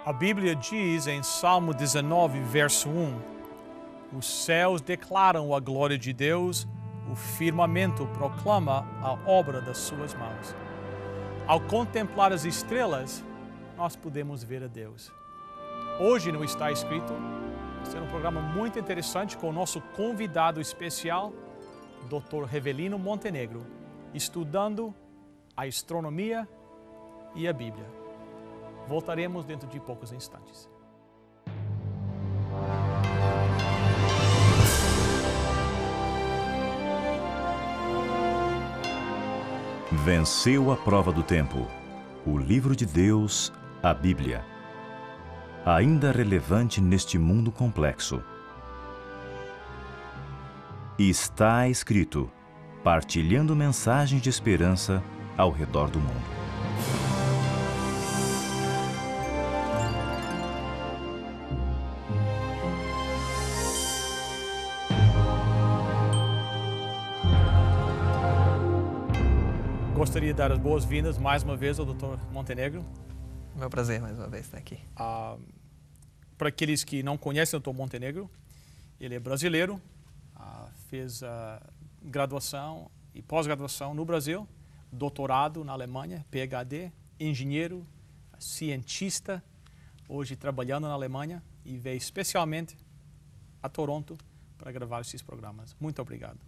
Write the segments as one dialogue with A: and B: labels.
A: A Bíblia diz em Salmo 19, verso 1, os céus declaram a glória de Deus, o firmamento proclama a obra das suas mãos. Ao contemplar as estrelas, nós podemos ver a Deus. Hoje no Está Escrito, vai ser um programa muito interessante com o nosso convidado especial, Dr. Revelino Montenegro, estudando a astronomia e a Bíblia. Voltaremos dentro de poucos instantes.
B: Venceu a prova do tempo. O livro de Deus, a Bíblia. Ainda relevante neste mundo complexo. Está escrito, partilhando mensagens de esperança ao redor do mundo.
A: Gostaria de dar as boas-vindas mais uma vez ao Dr. Montenegro.
C: Meu prazer mais uma vez estar aqui.
A: Para aqueles que não conhecem o Dr. Montenegro, ele é brasileiro, fez graduação e pós-graduação no Brasil, doutorado na Alemanha, PhD, engenheiro, cientista, hoje trabalhando na Alemanha e veio especialmente a Toronto para gravar esses programas. Muito obrigado.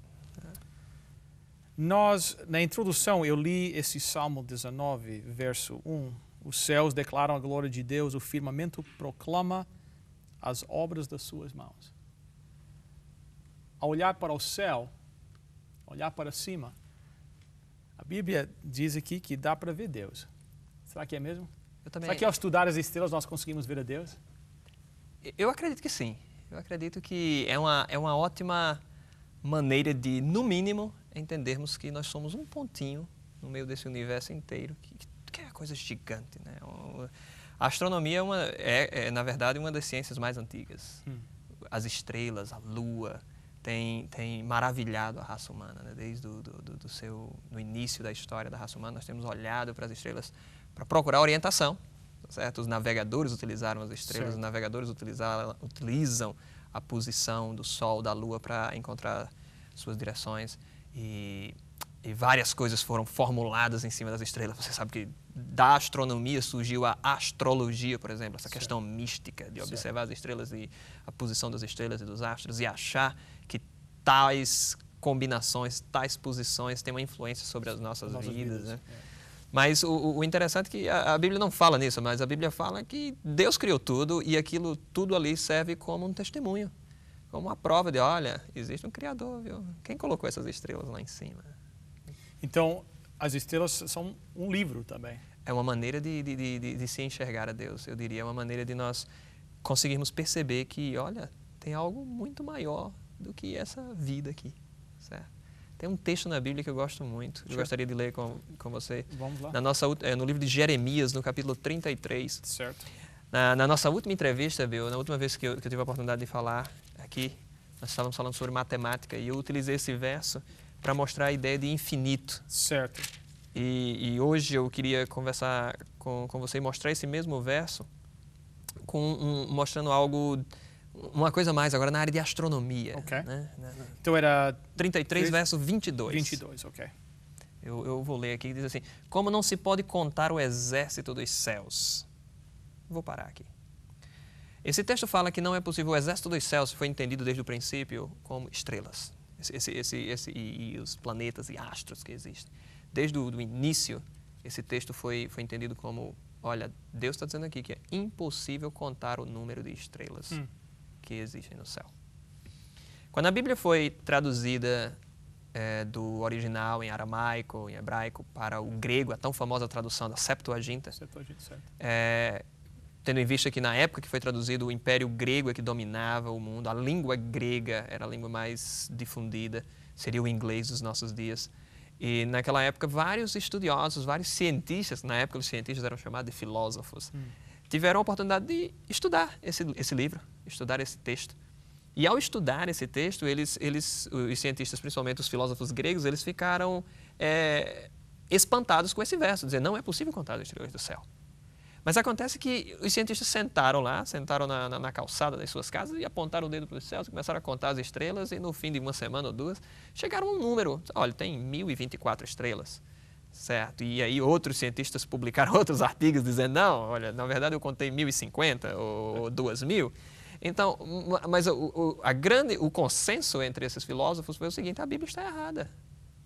A: Na introdução, eu li esse Salmo 19, verso 1. Os céus declaram a glória de Deus, o firmamento proclama as obras das suas mãos. Ao olhar para o céu, olhar para cima, a Bíblia diz aqui que dá para ver Deus. Será que é mesmo? Será que ao estudar as estrelas nós conseguimos ver a Deus?
C: Eu acredito que sim. Eu acredito que é uma ótima maneira de, no mínimo, entendermos que nós somos um pontinho no meio desse universo inteiro, que é uma coisa gigante, né? A astronomia é, na verdade, uma das ciências mais antigas. As estrelas, a Lua, tem maravilhado a raça humana, né? Desde no início da história da raça humana, nós temos olhado para as estrelas para procurar orientação, certo? Os navegadores utilizaram as estrelas, certo. Os navegadores utilizam a posição do Sol, da Lua, para encontrar suas direções. E várias coisas foram formuladas em cima das estrelas. Você sabe que da astronomia surgiu a astrologia, por exemplo, essa questão mística de observar as estrelas e a posição das estrelas e dos astros e achar que tais combinações, tais posições têm uma influência sobre as nossas vidas, né? Mas o interessante é que a Bíblia não fala nisso, mas a Bíblia fala que Deus criou tudo e aquilo tudo ali serve como um testemunho. Como uma prova de, olha, existe um Criador, viu? Quem colocou essas estrelas lá em cima?
A: Então, as estrelas são um livro também.
C: É uma maneira de se enxergar a Deus, eu diria. É uma maneira de nós conseguirmos perceber que, olha, tem algo muito maior do que essa vida aqui, certo? Tem um texto na Bíblia que eu gosto muito. Eu gostaria de ler com você.
A: Vamos lá.
C: No livro de Jeremias, no capítulo 33.
A: Certo.
C: Na nossa última entrevista, na última vez que eu tive a oportunidade de falar aqui, nós estávamos falando sobre matemática e eu utilizei esse verso para mostrar a ideia de infinito.
A: Certo.
C: E hoje eu queria conversar com você e mostrar esse mesmo verso mostrando algo, uma coisa mais agora na área de astronomia.
A: Ok.
C: Né?
A: Então era...
C: 33, verso 22.
A: 22, ok.
C: Eu vou ler aqui, diz assim, como não se pode contar o exército dos céus. Vou parar aqui. Esse texto fala que não é possível, o exército dos céus foi entendido desde o princípio como estrelas. E os planetas e astros que existem. Desde o início, esse texto foi entendido como, olha, Deus está dizendo aqui que é impossível contar o número de estrelas que existem no céu. Quando a Bíblia foi traduzida do original em aramaico, em hebraico, para o grego, a tão famosa tradução da Septuaginta,
A: certo.
C: Tendo em vista que na época que foi traduzido o Império Grego é que dominava o mundo, a língua grega era a língua mais difundida, seria o inglês dos nossos dias. E naquela época vários estudiosos, vários cientistas, na época os cientistas eram chamados de filósofos, tiveram a oportunidade de estudar esse livro, estudar esse texto. E ao estudar esse texto, os cientistas, principalmente os filósofos gregos, eles ficaram espantados com esse verso, dizer, não é possível contar as estrelas do céu. Mas acontece que os cientistas sentaram na calçada das suas casas e apontaram o dedo para os céus, começaram a contar as estrelas e no fim de uma semana ou duas, chegaram a um número. Olha, tem 1024 estrelas, certo? E aí outros cientistas publicaram outros artigos dizendo, não, olha, na verdade eu contei 1050 ou 2000. Então, mas o consenso entre esses filósofos foi o seguinte, a Bíblia está errada.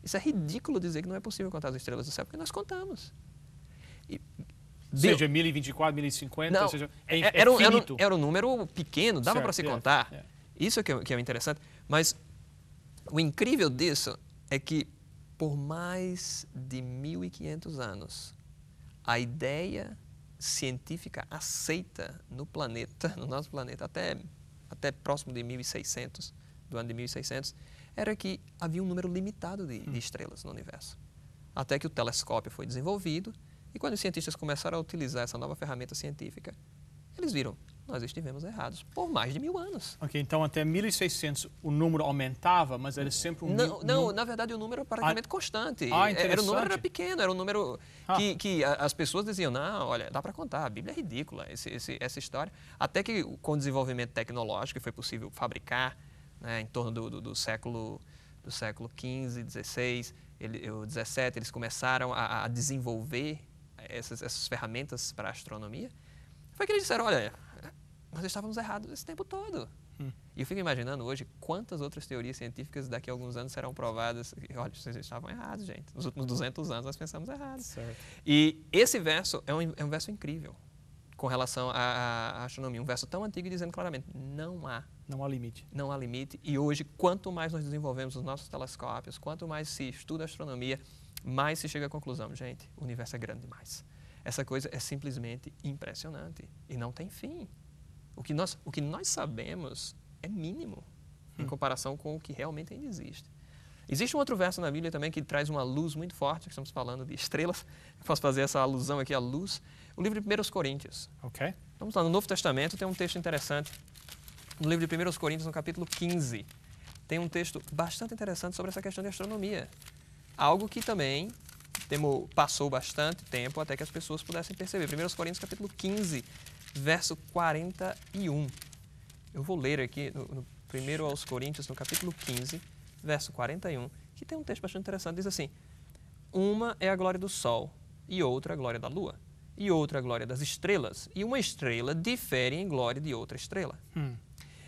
C: Isso é ridículo dizer que não é possível contar as estrelas do céu, porque nós contamos.
A: Ou seja, 1024, 1050,
C: não,
A: ou seja,
C: finito. Era um número pequeno, dava para se contar.
A: É.
C: Isso que é interessante. Mas o incrível disso é que por mais de 1500 anos, a ideia científica aceita no planeta, no nosso planeta, até próximo de 1600, do ano de 1600, era que havia um número limitado de estrelas no universo. Até que o telescópio foi desenvolvido e quando os cientistas começaram a utilizar essa nova ferramenta científica, eles viram, nós estivemos errados por mais de 1000 anos.
A: Ok, então até 1600 o número aumentava, mas era sempre um...
C: Não, na verdade o número era praticamente constante. O número era pequeno, era um número que as pessoas diziam, não, olha, dá para contar, a Bíblia é ridícula, essa história. Até que com o desenvolvimento tecnológico foi possível fabricar, né, em torno do século XV, XVI, o XVII, eles começaram a desenvolver essas ferramentas para a astronomia, foi que eles disseram, olha, nós estávamos errados esse tempo todo. E eu fico imaginando hoje quantas outras teorias científicas daqui a alguns anos serão provadas. Olha, vocês estavam errados, gente. Nos últimos 200 anos nós pensamos errado.
A: Certo.
C: E esse verso é um verso incrível com relação à astronomia. Um verso tão antigo dizendo claramente, não há
A: limite.
C: Não há limite. E hoje, quanto mais nós desenvolvemos os nossos telescópios, quanto mais se estuda a astronomia, mais se chega à conclusão, gente, o universo é grande demais. Essa coisa é simplesmente impressionante e não tem fim. O que nós sabemos é mínimo em comparação com o que realmente ainda existe. Existe um outro verso na Bíblia também que traz uma luz muito forte, que estamos falando de estrelas. Eu posso fazer essa alusão aqui à luz. O livro de 1 Coríntios.
A: Ok.
C: Vamos lá, no Novo Testamento tem um texto interessante. No livro de 1 Coríntios, no capítulo 15, tem um texto bastante interessante sobre essa questão de astronomia. Algo que também passou bastante tempo até que as pessoas pudessem perceber. 1 Coríntios, capítulo 15, verso 41. Eu vou ler aqui no 1 aos Coríntios, no capítulo 15, verso 41, que tem um texto bastante interessante. Diz assim, uma é a glória do sol, e outra a glória da lua, e outra a glória das estrelas, e uma estrela difere em glória de outra estrela.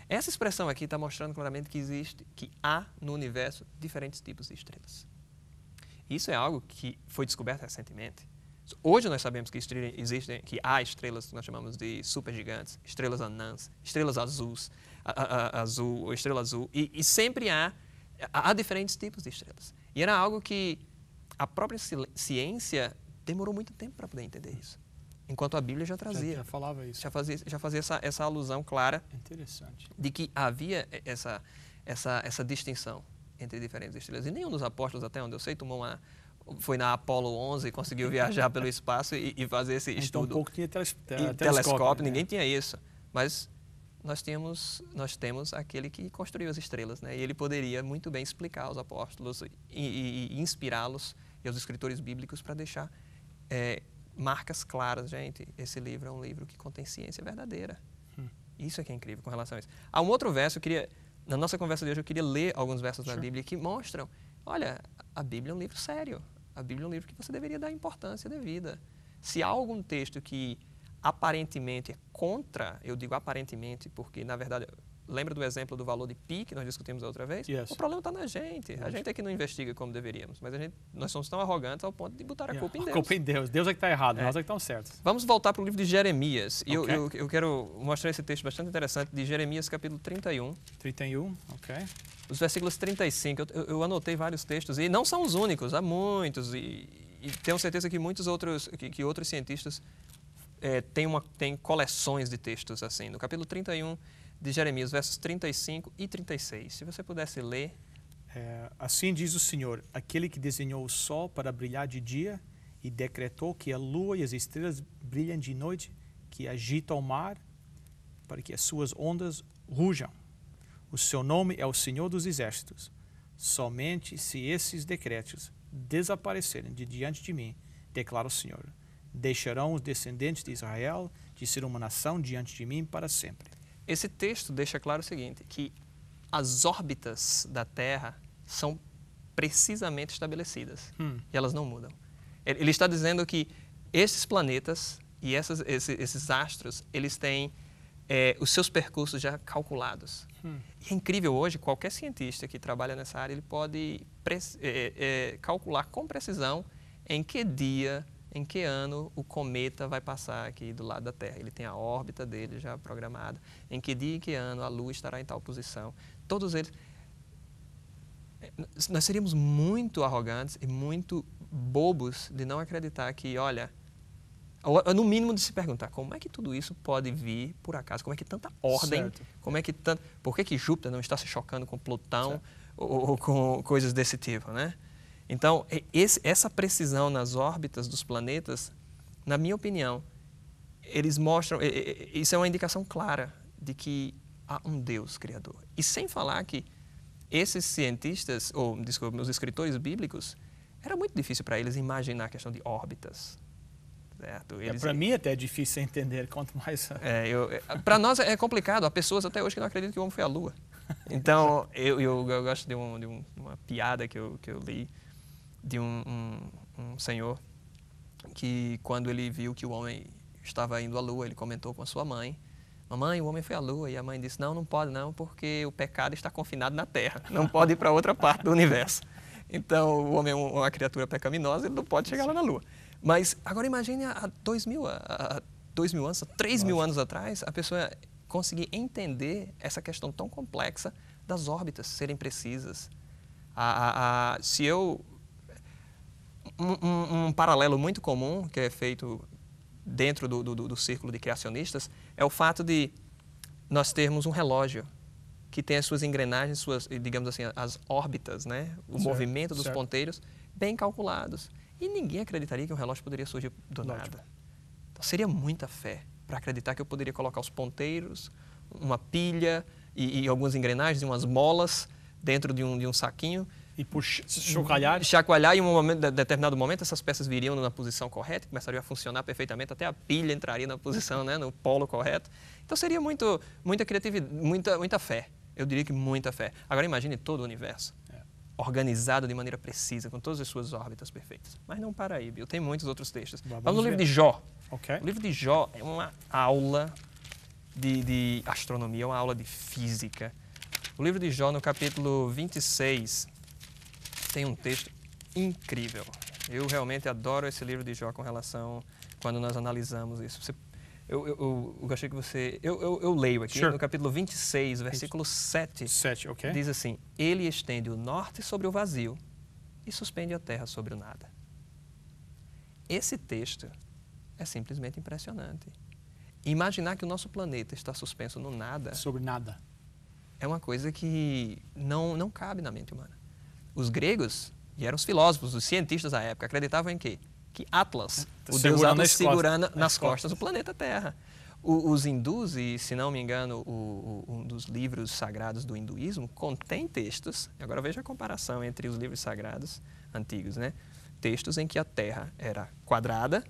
C: Essa expressão aqui está mostrando claramente que há no universo diferentes tipos de estrelas. Isso é algo que foi descoberto recentemente. Hoje nós sabemos que há estrelas que nós chamamos de supergigantes, estrelas anãs, estrelas azuis, estrela azul, e sempre há diferentes tipos de estrelas. E era algo que a própria ciência demorou muito tempo para poder entender isso. Enquanto a Bíblia já trazia.
A: Já falava isso.
C: Já fazia essa alusão clara.
A: Interessante.
C: De que havia essa distinção entre diferentes estrelas. E nenhum dos apóstolos, até onde eu sei, foi na Apolo 11 e conseguiu viajar pelo espaço e fazer esse estudo.
A: Então, pouco tinha
C: telescópio, ninguém tinha isso. Mas nós temos aquele que construiu as estrelas, né? E ele poderia muito bem explicar aos apóstolos e inspirá-los e aos escritores bíblicos para deixar marcas claras. Gente, esse livro é um livro que contém ciência verdadeira. Isso é que é incrível com relação a isso. Há um outro verso, na nossa conversa de hoje, eu queria ler alguns versos da Bíblia que mostram, olha, a Bíblia é um livro sério. A Bíblia é um livro que você deveria dar importância devida. Se há algum texto que aparentemente é contra, eu digo aparentemente, porque, na verdade, lembra do exemplo do valor de π que nós discutimos a outra vez?
A: Yes.
C: O problema está na gente. A gente é que não investiga como deveríamos, mas nós somos tão arrogantes ao ponto de botar a culpa em Deus.
A: A culpa em Deus. Deus é que está errado, nós é que estamos certos.
C: Vamos voltar para o livro de Jeremias. Okay. Eu quero mostrar esse texto bastante interessante de Jeremias, capítulo 31.
A: 31, ok.
C: Os versículos 35. Eu anotei vários textos, e não são os únicos, há muitos, e tenho certeza que muitos outros cientistas têm coleções de textos assim. No capítulo 31 de Jeremias, versos 35 e 36. Se você pudesse ler.
A: Assim diz o Senhor, aquele que desenhou o sol para brilhar de dia e decretou que a lua e as estrelas brilhem de noite, que agita o mar para que as suas ondas rujam. O seu nome é o Senhor dos Exércitos. Somente se esses decretos desaparecerem de diante de mim, declara o Senhor, deixarão os descendentes de Israel de ser uma nação diante de mim para sempre.
C: Esse texto deixa claro o seguinte, que as órbitas da Terra são precisamente estabelecidas e elas não mudam. Ele está dizendo que esses planetas e esses astros, eles têm os seus percursos já calculados. E é incrível hoje, qualquer cientista que trabalha nessa área, ele pode calcular com precisão em que dia, em que ano o cometa vai passar aqui do lado da Terra. Ele tem a órbita dele já programada, em que dia e que ano a Lua estará em tal posição. Todos eles... Nós seríamos muito arrogantes e muito bobos de não acreditar que, olha, no mínimo de se perguntar, como é que tudo isso pode vir por acaso? Como é que tanta ordem, como é que por que Júpiter não está se chocando com Plutão ou com coisas desse tipo, né? Então, essa precisão nas órbitas dos planetas, na minha opinião, eles mostram, isso é uma indicação clara de que há um Deus criador. E sem falar que esses cientistas, desculpa, os escritores bíblicos, era muito difícil para eles imaginar a questão de órbitas.
A: Para mim até é difícil entender, quanto mais...
C: Para nós é complicado, há pessoas até hoje que não acreditam que o homem foi à Lua. Então, eu gosto de uma piada que eu li de um senhor que, quando ele viu que o homem estava indo à Lua, ele comentou com a sua mãe, mamãe, o homem foi à Lua, e a mãe disse, não pode não, porque o pecado está confinado na Terra, não pode ir para outra parte do universo. Então, o homem é uma criatura pecaminosa, ele não pode chegar lá na Lua. Mas agora imagine há 2.000 anos, 3.000 anos atrás, a pessoa conseguir entender essa questão tão complexa das órbitas serem precisas. Um paralelo muito comum que é feito dentro do círculo de criacionistas é o fato de nós termos um relógio que tem as suas engrenagens, digamos assim, as órbitas, né? O movimento dos ponteiros bem calculados. E ninguém acreditaria que um relógio poderia surgir do nada. Então, seria muita fé para acreditar que eu poderia colocar os ponteiros, uma pilha e algumas engrenagens e umas molas dentro de um saquinho.
A: E chacoalhar.
C: Chacoalhar e em determinado momento essas peças viriam na posição correta, começariam a funcionar perfeitamente, até a pilha entraria na posição, né, no polo correto. Então seria muita criatividade, muita fé. Eu diria que muita fé. Agora imagine todo o universo. Organizado de maneira precisa, com todas as suas órbitas perfeitas. Mas não para aí, Bill. Tem muitos outros textos. Vamos no livro de Jó. O livro de Jó é uma aula de astronomia, é uma aula de física. O livro de Jó, no capítulo 26, tem um texto incrível. Eu realmente adoro esse livro de Jó com relação quando nós analisamos isso. Eu gostaria que você... Eu leio aqui, no capítulo 26, versículo 7, diz assim, ele estende o norte sobre o vazio e suspende a terra sobre o nada. Esse texto é simplesmente impressionante. Imaginar que o nosso planeta está suspenso no nada...
A: Sobre nada.
C: É uma coisa que não cabe na mente humana. Os gregos, e eram os filósofos, os cientistas da época, acreditavam em quê? Que Atlas, o deus Atlas, segurando nas costas do planeta Terra. Os hindus, e se não me engano, um dos livros sagrados do hinduísmo, contém textos, agora veja a comparação entre os livros sagrados antigos, né? Textos em que a Terra era quadrada,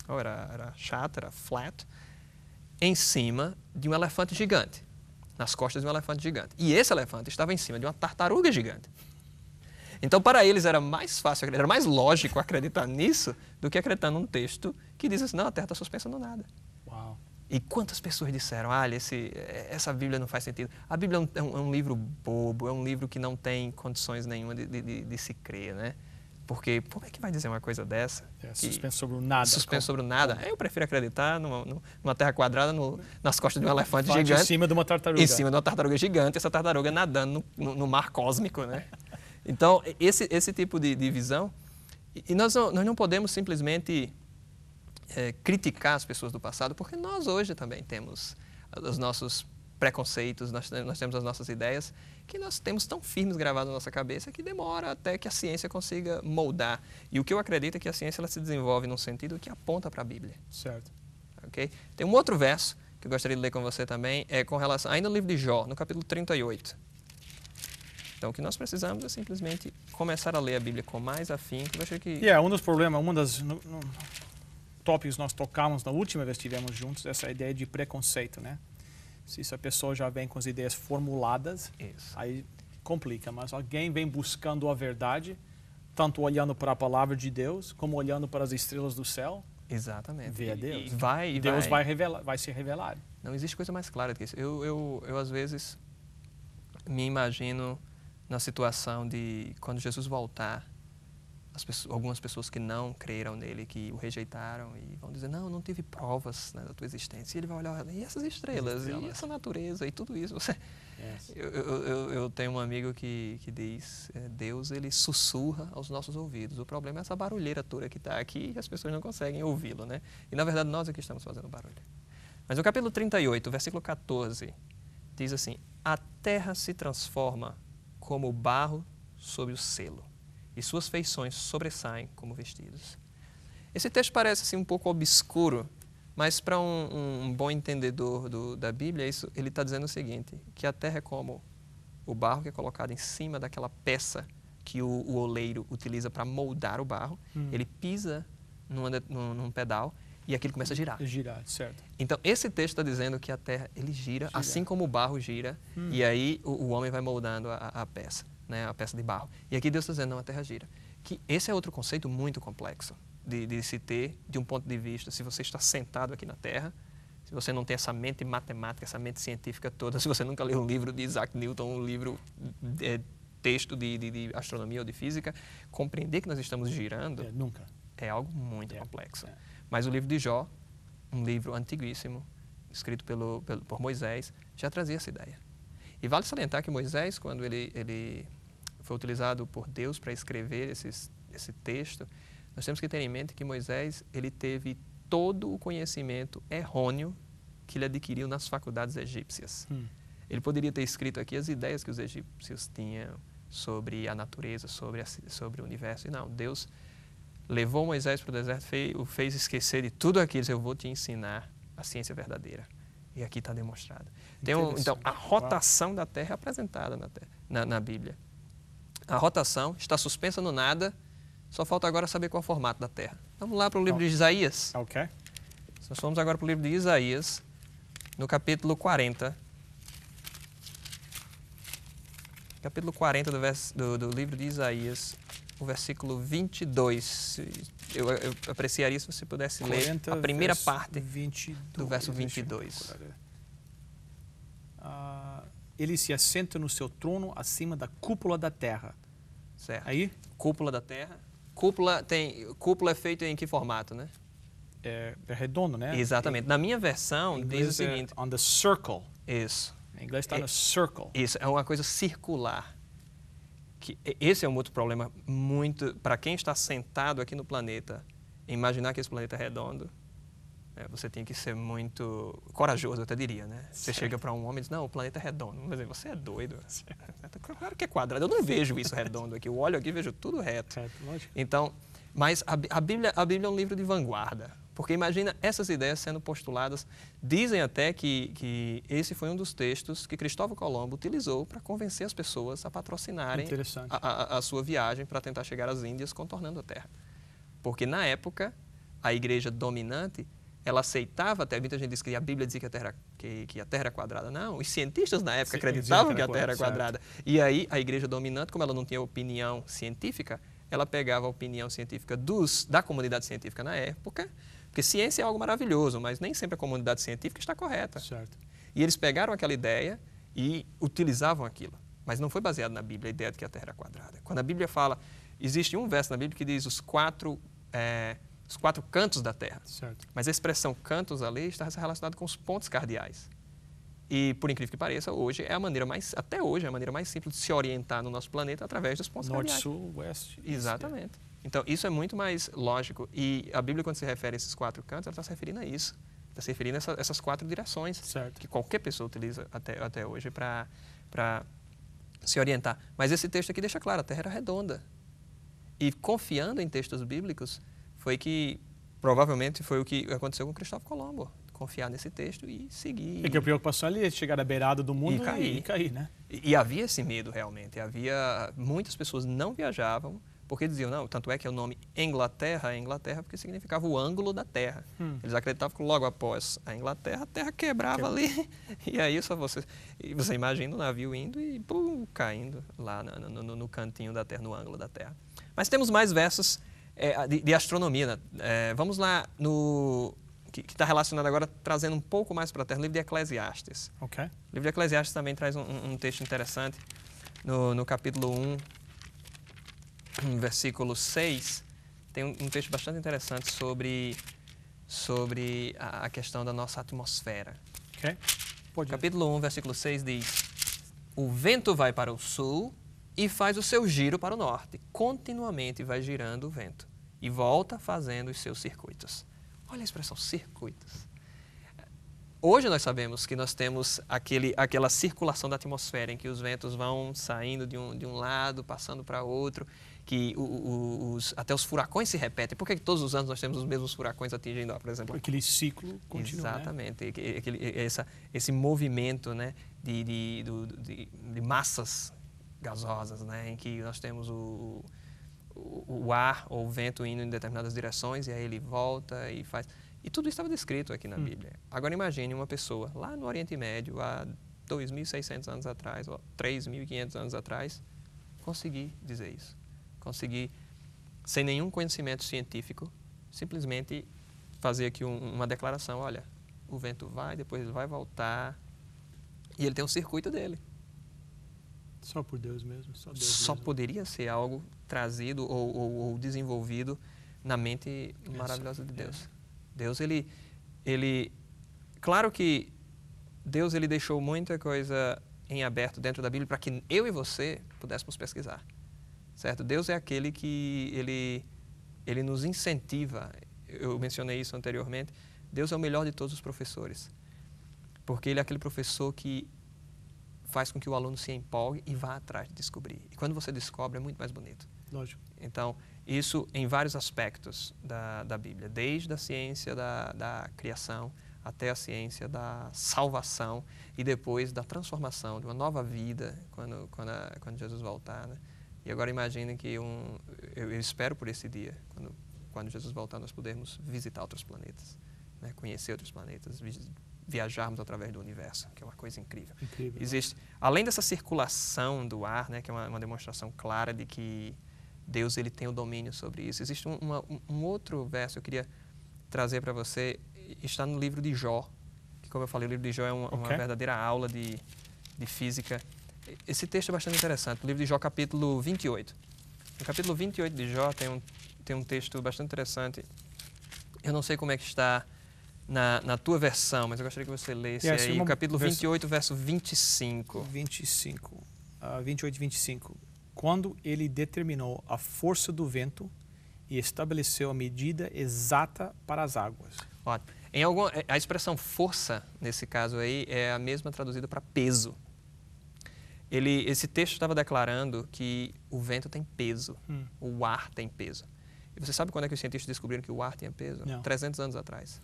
C: ou era chata, era flat, em cima de um elefante gigante, nas costas de um elefante gigante. E esse elefante estava em cima de uma tartaruga gigante. Então, para eles era mais fácil, era mais lógico acreditar nisso do que acreditar num texto que diz assim, não, a Terra está suspensa no nada.
A: Uau.
C: E quantas pessoas disseram, olha, essa Bíblia não faz sentido. A Bíblia é um livro bobo, é um livro que não tem condições nenhuma de se crer, né? Porque como é que vai dizer uma coisa dessa?
A: Suspenso sobre o nada.
C: Suspenso sobre o nada. Eu prefiro acreditar numa terra quadrada nas costas de um elefante gigante.
A: Em cima de uma tartaruga.
C: Em cima de uma tartaruga gigante, essa tartaruga nadando no mar cósmico, né? Então, esse tipo de visão, e nós não podemos simplesmente criticar as pessoas do passado, porque nós hoje também temos os nossos preconceitos, nós temos as nossas ideias, que nós temos tão firmes gravadas na nossa cabeça que demora até que a ciência consiga moldar. E o que eu acredito é que a ciência ela se desenvolve num sentido que aponta para a Bíblia.
A: Certo.
C: Okay? Tem um outro verso que eu gostaria de ler com você também, com relação, ainda no livro de Jó, no capítulo 38. Então, o que nós precisamos é simplesmente começar a ler a Bíblia com mais afinco.
A: Um dos problemas, tópicos nós tocamos na última vez que estivemos juntos, essa ideia de preconceito, né? Se essa pessoa já vem com as ideias formuladas, aí complica. Mas alguém vem buscando a verdade, tanto olhando para a palavra de Deus, como olhando para as estrelas do céu.
C: Exatamente.
A: Vê a Deus.
C: Deus
A: vai se revelar.
C: Não existe coisa mais clara do que isso. Eu às vezes, me imagino na situação de quando Jesus voltar, algumas pessoas que não creram nele, que o rejeitaram e vão dizer, não tive provas, né, da tua existência. E ele vai olhar, e essas estrelas, e essa natureza, e tudo isso.
A: Yes.
C: Eu tenho um amigo que diz, Deus, ele sussurra aos nossos ouvidos. O problema é essa barulheira toda que está aqui e as pessoas não conseguem ouvi-lo, né? E, na verdade, nós aqui estamos fazendo barulho. Mas no capítulo 38, versículo 14, diz assim, a terra se transforma como barro sob o selo, e suas feições sobressaem como vestidos. Esse texto parece assim, um pouco obscuro, mas para um bom entendedor da Bíblia, ele está dizendo o seguinte, que a terra é como o barro que é colocado em cima daquela peça que o oleiro utiliza para moldar o barro, ele pisa num pedal e aquilo começa a girar.
A: Girar, certo.
C: Então, esse texto está dizendo que a terra ele gira, assim como o barro gira, e aí o homem vai moldando a peça, né, a peça de barro. E aqui Deus está dizendo, não, a terra gira. Que esse é outro conceito muito complexo de se ter, de um ponto de vista, se você está sentado aqui na terra, se você não tem essa mente matemática, essa mente científica toda, se você nunca leu um livro de Isaac Newton, um livro, texto de astronomia ou de física, compreender que nós estamos girando
A: nunca.
C: É algo muito complexo. Mas o livro de Jó, um livro antiguíssimo, escrito por Moisés, já trazia essa ideia. E vale salientar que Moisés, quando ele foi utilizado por Deus para escrever esse texto, nós temos que ter em mente que Moisés ele teve todo o conhecimento errôneo que ele adquiriu nas faculdades egípcias. Ele poderia ter escrito aqui as ideias que os egípcios tinham sobre a natureza, sobre o universo. E não, Deus levou Moisés para o deserto, o fez esquecer de tudo aquilo. Eu vou te ensinar a ciência verdadeira. E aqui está demonstrado. Então, a rotação da Terra é apresentada na Bíblia. A rotação está suspensa no nada, só falta agora saber qual é o formato da Terra. Vamos lá para o livro de Isaías.
A: Ok.
C: Nós vamos agora para o livro de Isaías, no capítulo 40. Capítulo 40 do livro de Isaías, o versículo 22. Eu apreciaria se você pudesse ler a primeira parte 22, do verso 22.
A: Ele se assenta no seu trono acima da cúpula da terra.
C: Certo.
A: Aí?
C: Cúpula da terra. Cúpula é feito em que formato, né?
A: É redondo, né?
C: Exatamente. Na minha versão, diz o seguinte.
A: On the circle.
C: Isso.
A: Em inglês está no circle.
C: Isso, é uma coisa circular. Esse é um outro problema muito... Para quem está sentado aqui no planeta, imaginar que esse planeta é redondo, você tem que ser muito corajoso, eu até diria, né? Você chega para um homem e diz, não, o planeta é redondo. Mas você é doido. Claro que é quadrado. Eu não vejo isso redondo aqui. Eu olho aqui e vejo tudo reto. Então, mas a Bíblia é um livro de vanguarda. Porque imagina essas ideias sendo postuladas. Dizem até que esse foi um dos textos que Cristóvão Colombo utilizou para convencer as pessoas a patrocinarem a sua viagem para tentar chegar às Índias contornando a Terra. Porque na época, a igreja dominante, ela aceitava, até muita gente diz que a Bíblia dizia que a Terra era quadrada. Não, os cientistas na época acreditavam que a Terra era quadrada. E aí a igreja dominante, como ela não tinha opinião científica, ela pegava a opinião científica da comunidade científica na época, porque ciência é algo maravilhoso, mas nem sempre a comunidade científica está correta.
A: Certo.
C: E eles pegaram aquela ideia e utilizavam aquilo. Mas não foi baseado na Bíblia a ideia de que a Terra era quadrada. Quando a Bíblia fala, existe um verso na Bíblia que diz os quatro cantos da Terra.
A: Certo.
C: Mas a expressão cantos ali está relacionada com os pontos cardeais. E, por incrível que pareça, até hoje é a maneira mais simples de se orientar no nosso planeta através dos pontos cardeais.
A: Norte, sul, oeste.
C: Exatamente. Então, isso é muito mais lógico. E a Bíblia, quando se refere a esses quatro cantos, ela está se referindo a isso. Está se referindo a essas quatro direções que qualquer pessoa utiliza até hoje para se orientar. Mas esse texto aqui deixa claro, a Terra era redonda. E confiando em textos bíblicos, provavelmente foi o que aconteceu com Cristóvão Colombo. Confiar nesse texto e seguir.
A: Porque a preocupação ali é chegar à beirada do mundo e cair, né?
C: E havia esse medo realmente. Muitas pessoas não viajavam Porque diziam, não, tanto é que o nome Inglaterra porque significava o ângulo da Terra. Eles acreditavam que logo após a Inglaterra, a Terra quebrava ali. E aí você imagina o navio indo e caindo lá no cantinho da Terra, no ângulo da Terra. Mas temos mais versos de astronomia. Né? Vamos lá que está relacionado agora, trazendo um pouco mais para a Terra, o livro de Eclesiastes.
A: Ok.
C: O livro de Eclesiastes também traz um texto interessante. No capítulo 1, versículo 6, tem um texto bastante interessante sobre a questão da nossa atmosfera.
A: Ok. Pode ir.
C: Capítulo 1, versículo 6 diz: o vento vai para o sul e faz o seu giro para o norte. Continuamente vai girando o vento e volta fazendo os seus circuitos. Olha a expressão circuitos. Hoje nós sabemos que nós temos aquela circulação da atmosfera em que os ventos vão saindo de um lado, passando para outro, que até os furacões se repetem. Por que todos os anos nós temos os mesmos furacões atingindo, por exemplo?
A: Aquele ciclo continua.
C: Exatamente. Né? Esse movimento, né, de massas gasosas, né, em que nós temos o ar ou o vento indo em determinadas direções e aí ele volta e faz... E tudo isso estava descrito aqui na Bíblia. Agora imagine uma pessoa lá no Oriente Médio, há 2.600 anos atrás, ou 3.500 anos atrás, conseguir dizer isso. Conseguir, sem nenhum conhecimento científico, simplesmente fazer aqui uma declaração: olha, o vento vai, depois ele vai voltar, e ele tem um circuito dele.
A: Só por Deus mesmo.
C: Só poderia ser algo trazido ou desenvolvido na mente maravilhosa de Deus. Deus, ele... Claro que Deus ele deixou muita coisa em aberto dentro da Bíblia para que eu e você pudéssemos pesquisar. Certo? Deus é aquele que ele nos incentiva. Eu mencionei isso anteriormente. Deus é o melhor de todos os professores. Porque ele é aquele professor que faz com que o aluno se empolgue e vá atrás de descobrir. E quando você descobre, é muito mais bonito.
A: Lógico.
C: Então, isso em vários aspectos da Bíblia, desde a ciência da criação até a ciência da salvação e depois da transformação de uma nova vida quando Jesus voltar. Né? E agora imagine que eu espero por esse dia, quando Jesus voltar, nós pudermos visitar outros planetas, né? Conhecer outros planetas, viajarmos através do universo, que é uma coisa incrível. Existe, além dessa circulação do ar, né, que é uma demonstração clara de que Deus ele tem o domínio sobre isso, existe um outro verso que eu queria trazer para você, está no livro de Jó, que, como eu falei, o livro de Jó é uma verdadeira aula de física. Esse texto é bastante interessante, o livro de Jó, capítulo 28. No capítulo 28 de Jó tem um texto bastante interessante. Eu não sei como é que está na tua versão, mas eu gostaria que você lesse aí, o capítulo 28, verso 25.
A: 28 e 25. Quando ele determinou a força do vento e estabeleceu a medida exata para as águas.
C: Ótimo. A expressão força, nesse caso aí, é a mesma traduzida para peso. Esse texto estava declarando que o vento tem peso, o ar tem peso. E você sabe quando é que os cientistas descobriram que o ar tinha peso?
A: Não.
C: 300 anos atrás.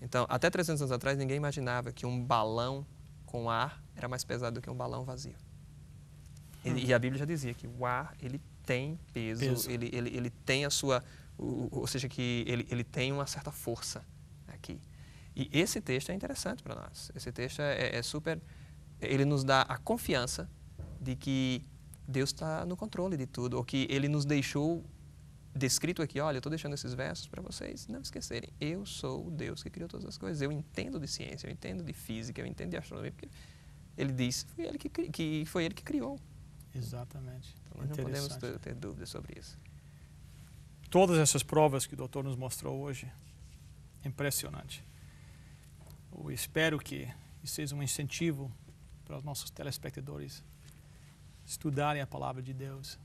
C: Então, até 300 anos atrás, ninguém imaginava que um balão com ar era mais pesado do que um balão vazio. E a Bíblia já dizia que o ar, ele tem peso. Ele tem a sua... ou seja, que ele tem uma certa força aqui. E esse texto é interessante para nós. Esse texto é super... Ele nos dá a confiança de que Deus está no controle de tudo, ou que Ele nos deixou descrito aqui, olha, eu estou deixando esses versos para vocês não esquecerem. Eu sou o Deus que criou todas as coisas. Eu entendo de ciência, eu entendo de física, eu entendo de astronomia, porque Ele diz que foi Ele que criou.
A: Exatamente.
C: Então, nós não podemos ter dúvidas sobre isso.
A: Todas essas provas que o doutor nos mostrou hoje, impressionante. Eu espero que isso seja um incentivo para os nossos telespectadores estudarem a palavra de Deus.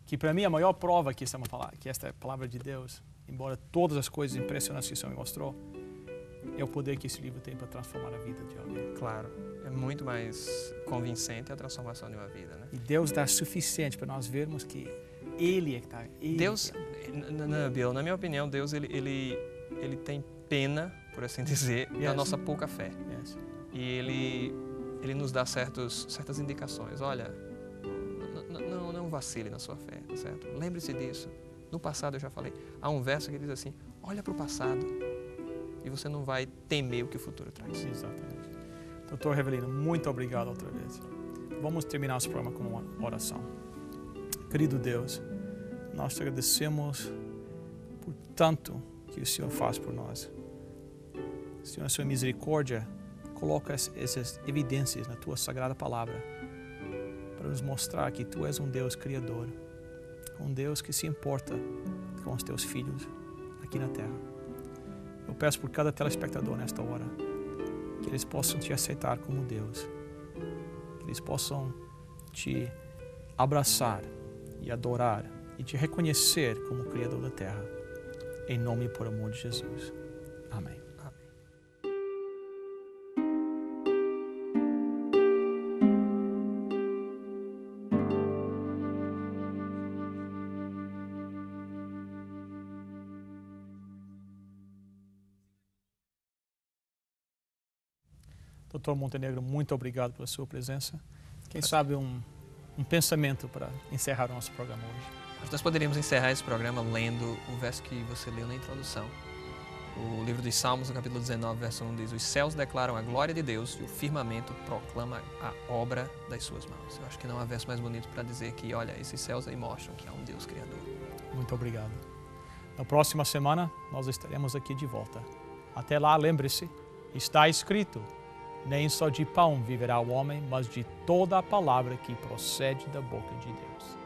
A: Que para mim a maior prova que esta é a palavra de Deus, embora todas as coisas impressionantes que o Senhor me mostrou, é o poder que esse livro tem para transformar a vida de alguém.
C: Claro, é muito mais convincente a transformação de uma vida, né?
A: E Deus dá suficiente para nós vermos que Ele é que está...
C: Deus, Bill, na minha opinião, Deus ele tem pena, por assim dizer, da nossa pouca fé. E ele nos dá certas indicações. Olha, não vacile na sua fé, tá certo? Lembre-se disso. No passado eu já falei, há um verso que diz assim, olha para o passado e você não vai temer o que o futuro traz.
A: Exatamente. Doutor Revelino, muito obrigado outra vez. Vamos terminar esse programa com uma oração. Querido Deus, nós te agradecemos por tanto que o Senhor faz por nós. Senhor, a sua misericórdia coloca essas evidências na tua sagrada palavra para nos mostrar que tu és um Deus criador, um Deus que se importa com os teus filhos aqui na terra. Eu peço por cada telespectador nesta hora que eles possam te aceitar como Deus, que eles possam te abraçar e adorar e te reconhecer como Criador da terra. Em nome e por amor de Jesus. Amém. Doutor Montenegro, muito obrigado pela sua presença. Quem sabe um pensamento para encerrar o nosso programa hoje.
C: Nós poderíamos encerrar esse programa lendo o verso que você leu na introdução. O livro dos Salmos, no capítulo 19, verso 1, diz: os céus declaram a glória de Deus e o firmamento proclama a obra das suas mãos. Eu acho que não há verso mais bonito para dizer que, olha, esses céus aí mostram que há um Deus Criador.
A: Muito obrigado. Na próxima semana, nós estaremos aqui de volta. Até lá, lembre-se, está escrito: nem só de pão viverá o homem, mas de toda a palavra que procede da boca de Deus.